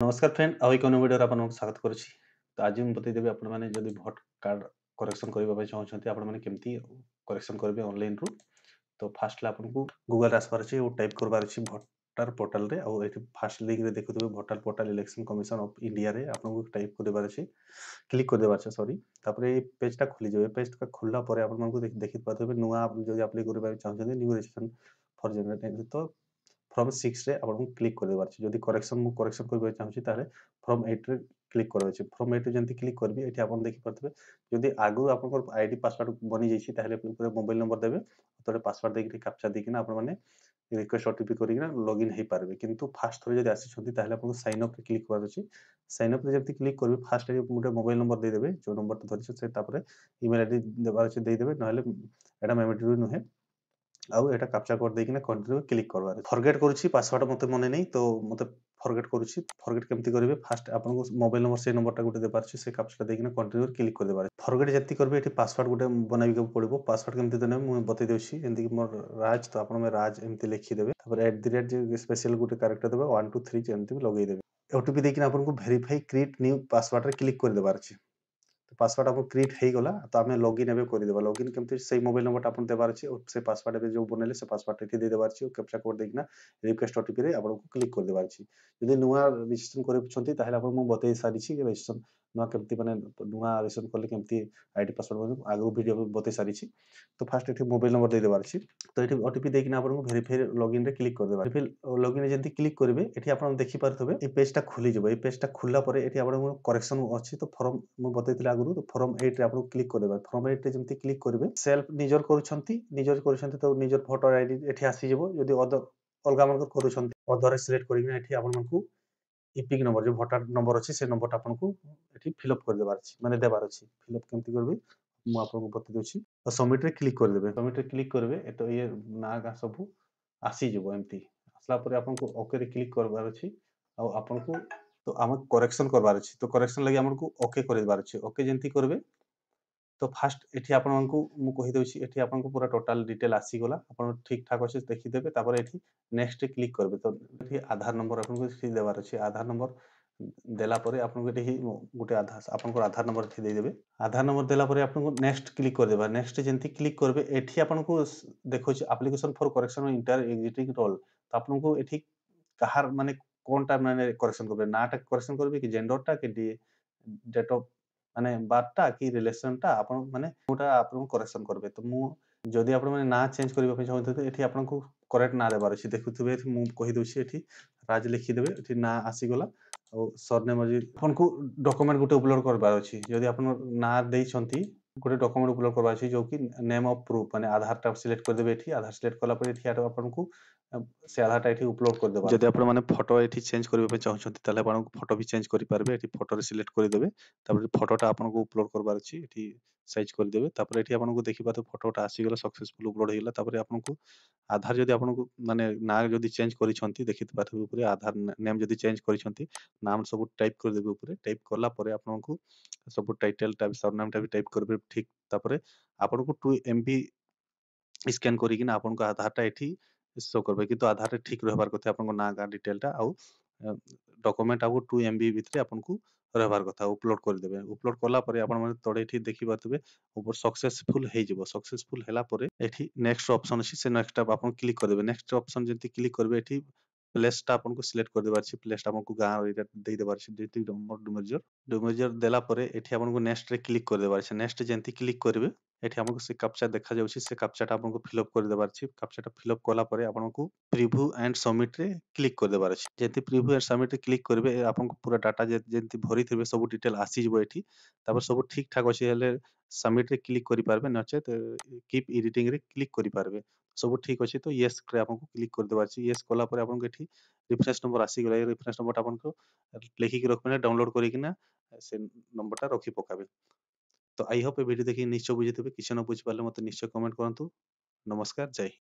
नमस्कार फ्रेंड ଆଉ ଏକ ନ୍ୟୁ ଭିଡ଼ିଓରେ ଆପଣଙ୍କୁ ସ୍ୱାଗତ କରୁଛି। ତ ଆଜି ମୁଁ ବତେଇଦେବି ଆପଣମାନେ ଯଦି ଭୋଟ କାର୍ଡ଼ କରେକ୍ସନ୍ କରିବା ପାଇଁ ଚାହୁଁଛନ୍ତି ଆପଣମାନେ କେମିତି କରେକ୍ସନ୍ କରିବେ ଅନଲାଇନରୁ। ତ ଫାର୍ଷ୍ଟରେ ଆପଣଙ୍କୁ ଗୁଗଲରେ ଆସିବାର ଅଛି ଆଉ ଟାଇପ୍ କରିବାର ଅଛି ଭୋଟର ପୋର୍ଟାଲରେ ଆଉ ଏଠି ଫାର୍ଷ୍ଟ ଲିଙ୍କରେ ଦେଖୁଥିବେ voter portal election commission of ଇଣ୍ଡିଆରେ ଆପଣଙ୍କୁ ଟାଇପ୍ କରିବାର ଅଛି କ୍ଲିକ୍ କରିଦେବାର ଅଛି ସରି। ତାପରେ ଏଇ ପେଜଟା ଖୋଲିଯିବ। ଏ ପେଜଟା ଖୋଲିଲା ପରେ ଆପଣମାନଙ୍କୁ ଦେଖିପାରୁଥିବେ ନୂଆ ଯଦି ଆପ୍ଲାଏ କରିବା ପାଇଁ ଚାହୁଁଛନ୍ତି ନ୍ୟୁ ରେଜିଷ୍ଟ୍ରେସନ ଫର ଜେନେରେଟ ତ ଫର୍ମ 6 ରେ ଆପଣଙ୍କୁ କ୍ଲିକ୍ କରିଦେବାର ଅଛି। ଯଦି କରେକ୍ସନ କରିବାକୁ ଚାହୁଁଛି ତାହେଲେ ଫର୍ମ 8 ରେ କ୍ଲିକ୍ କରିବାର ଅଛି। ଫର୍ମ 8 ରେ ଯେମିତି କ୍ଲିକ୍ କରିବି ଏଠି ଆପଣ ଦେଖିପାରୁଥିବେ ଯଦି ଆଗରୁ ଆପଣଙ୍କର ଆଇଡି ପାସୱାର୍ଡ ବନିଯାଇଛି ତାହେଲେ ଉପରେ ମୋବାଇଲ ନମ୍ବର ଦେବେ ତଳେ ପାସୱାର୍ଡ ଦେଇକି କ୍ୟାପଚା ଦେଇକିନା ଆପଣମାନେ ରିକ୍ୱେଷ୍ଟ ଓଟିପି କରିକିନା ଲଗ୍ଇନ୍ ହେଇପାରିବେ। କିନ୍ତୁ ଫାର୍ଷ୍ଟ ଥର ଯଦି ଆସିଛନ୍ତି ତାହେଲେ ଆପଣଙ୍କୁ ସାଇନ୍ ଅପ୍ ରେ କ୍ଲିକ୍ କରିବାର ଅଛି। ସାଇନ୍ ଅପ୍ ରେ ଯେମିତି କ୍ଲିକ୍ କରିବେ ଫାର୍ଷ୍ଟ ଗୋଟେ ମୋବାଇଲ ନମ୍ବର ଦେଇଦେବେ ଯୋଉ ନମ୍ବରଟା ଧରିଛନ୍ତି ସେ ତାପରେ ଇମେଲ ଆଇଡି ଦେବାର ଅଛି ଦେଇଦେବେ ନହେଲେ ଏଟା ମ୍ୟାଣ୍ଡେଟୋରୀ ନୁହେଁ। ଆଉ ଏଟା କ୍ୟାପଚା କୋଡ ଦେଇକିନା କଣ୍ଟିନ୍ୟୁ କ୍ଲିକ୍ करवार फॉरगेट करूची पासवर्ड मते मने नहीं तो मते फॉरगेट करूची फॉरगेट केमती करिवे फास्ट आपनको मोबाइल नंबर से नंबरटा गुटे देबार छै से कैप्चा देकिना कंटिन्यू क्लिक कर देबार फॉरगेट जति करबे एठी पासवर्ड गुटे बनाबी के पड़िबो पासवर्ड केमती देने मु बतै देउची जेंति कि मोर राज तो आपण में राज एमती लिखि देबे तापर @ स्पेशल गुटे कैरेक्टर देबे 1 2 3 जेमती लगै देबे ओटीपी देकिना आपनको वेरीफाई क्रिएट न्यू पासवर्ड रे क्लिक कर देबार छै तो पासवर्ड आपको क्रिएट हो गला तो आम लॉगिन एवं करदेबा लॉगिन केमती से मोबाइल नंबर आपन देबार अछि से पासवर्ड एवं जो बनले से पासवर्ड एठी दे देबार अछि कैप्चा कोड देकिना रिक्वेस्ट ओटीपी रे आपन क्लिक कर देबार अछि यदि नुवा रजिस्ट्रेशन करछंती ताहेले आपन मु बतै सारी छी रजिस्ट्रेशन नुवा केमती माने नुवा रजिस्ट्रेशन करले केमती आईडी पासवर्ड आगो वीडियो बतै सारी छी तो फास्ट एठी मोबाइल नंबर दे देबार अछि तो एठी ओटीपी देकिना आपन वेरीफाई लॉगिन रे क्लिक कर देबार फिर लॉगिन रे जंती क्लिक करिवे एठी आपन देखि पारथबे ए पेजटा खुली जबो ए पेजटा खुलला परे एठी आपन करेक्शन अछि तो फॉर्म मु बतैतिला आगु तो फॉर्म 8 रे आपन क्लिक कर देबार फॉर्म 8 रे जंती क्लिक करिवे सेल्फ निजर करूछंती तो निजर फोटो आईडी एठी आसी जबो यदि अदर अलगा मनकर करूछंती अदर सिलेक्ट करिना एठी आपन मनकु इपिक नंबर जो वोटर नंबर अछि से नंबर आपन को एठी फिल अप कर देबार अछि माने देबार अछि फिल अप केमती करबे मु आपन को बतै दोछि तो सबमिट रे क्लिक कर देबे सबमिट रे क्लिक करबे तो ये ना गा सब आसी जबो एमती आसला परे आपन को ओके रे क्लिक करबार अछि आ आपन को तो हम करेक्शन करबार अछि तो करेक्शन लागि हमन को ओके कर देबार अछि ओके जेंती करबे तो फास्ट एठी आपन मानकु मु कहि दोछि एठी आपन को पूरा टोटल डिटेल आसी गला आपन ठीक ठाक अछि देखि देबे तापर एठी नेक्स्ट क्लिक करबे तो एठी आधार नंबर आपन को सी देबार अछि आधार नंबर देला परे आपन को एठी गुटे आधार आपन को आधार नंबर एठी दे देबे आधार नंबर देला परे आपन को नेक्स्ट क्लिक कर देबा नेक्स्ट जेंती क्लिक करबे एठी आपन को देखोछि application for correction enter existing roll तो आपन को एठी कहार माने कोनटा माने करेक्शन करबे नाटा करेक्शन करबे कि जेंडरटा कि डेट ऑफ माने बारटा कि रिलेशनटा आपन माने कोटा आपन करेक्शन करबे तो मु जदि आपन माने ना चेंज करबा पे चाहते तो एठी आपन को करेक्ट ना देबार अछि देखुथिबे मु कहि दोछि एठी राज लिखि देबे एठी ना आसी गला और सरनेम अछि आपन को डॉक्यूमेंट गुटे अपलोड करबार अछि जदि आपन ना दैछंती गोटे डॉक्यूमेंट अपलोड करबार अछि जो कि नेम ऑफ प्रूफ माने आधार टा सिलेक्ट कर देबे एठी आधार सिलेक्ट कला पर एठी आपन को से आधार टा एठी अपलोड कर देबा जदि आपन माने फोटो एठी चेंज करबा पे चाहछंती ताले आपन फोटो भी चेंज करि पारबे एठी फोटो रे सिलेक्ट कर देबे तापर फोटोटा आपन को अपलोड करबार अछि एठी साइज कर देबे तापर एठी आपन को देखि पातो फोटोटा आसी गेला सक्सेसफुल अपलोड हेला तापर आपन को आधार जदि आपन को माने ना जदि चेंज करिसंती देखि पातो ऊपर आधार नेम जदि चेंज करिसंती नाम सब टाइप कर देबे ऊपर टाइप करला परे आपन को सब टाइटल टा सरनाम टा भी टाइप करबे ठीक तापर आपन को 2 एमबी स्कैन करिकिना आपन को आधार टा एठी शो करबे कि तो आधार रे ठीक रहबार कथा आपन को ना गा डिटेल टा आउ डॉक्यूमेंट आपको 2 एमबी भितरे आपन को रहबार कथा अपलोड कर देबे अपलोड करला परे आपन माने तोड़े एठी देखि पातबे ऊपर सक्सेसफुल हे जबो सक्सेसफुल हैला परे एठी नेक्स्ट ऑप्शन अछि से नेक्स्ट tab आपन क्लिक कर देबे नेक्स्ट ऑप्शन जति क्लिक करबे एठी प्लेस टा आपन को सिलेक्ट कर देबार छी प्लेस टा आपन को गांव एरिया दे देबार छी डिस्ट्रिक्ट डुमरजर देला परे एठी आपन को नेक्स्ट रे क्लिक कर देबार छी नेक्स्ट जेंति क्लिक करबे एठी हमको से कैप्चा देखा जाउछि से कैप्चाटा आपन को फिल अप कर देबार छी कैप्चाटा फिल अप कला परे आपन को प्रीव्यू एंड सबमिट रे क्लिक कर देबार अछि जेति प्रीव्यू एंड सबमिट रे क्लिक करबे आपन को पूरा डाटा जेति भरि थिबे सब डिटेल आसी जबो एठी तापर सब ठीक ठाक अछि हेले सबमिट रे क्लिक करि पारबे नचेत कीप एडिटिंग रे क्लिक करि पारबे सब ठीक अछि तो यस रे आपन को क्लिक कर देबार अछि यस कला परे आपन को एठी रेफरेंस नंबर आसी गेला रेफरेंस नंबर आपन को लेखि के रखबे डाउनलोड करिकिना से नंबरटा रखि पकाबे तो आई होप ए वीडियो देखि निश्चय बुझिथिबे किछ न बुझि पाले मते निश्चय कमेंट करंतु नमस्कार जय हिंद।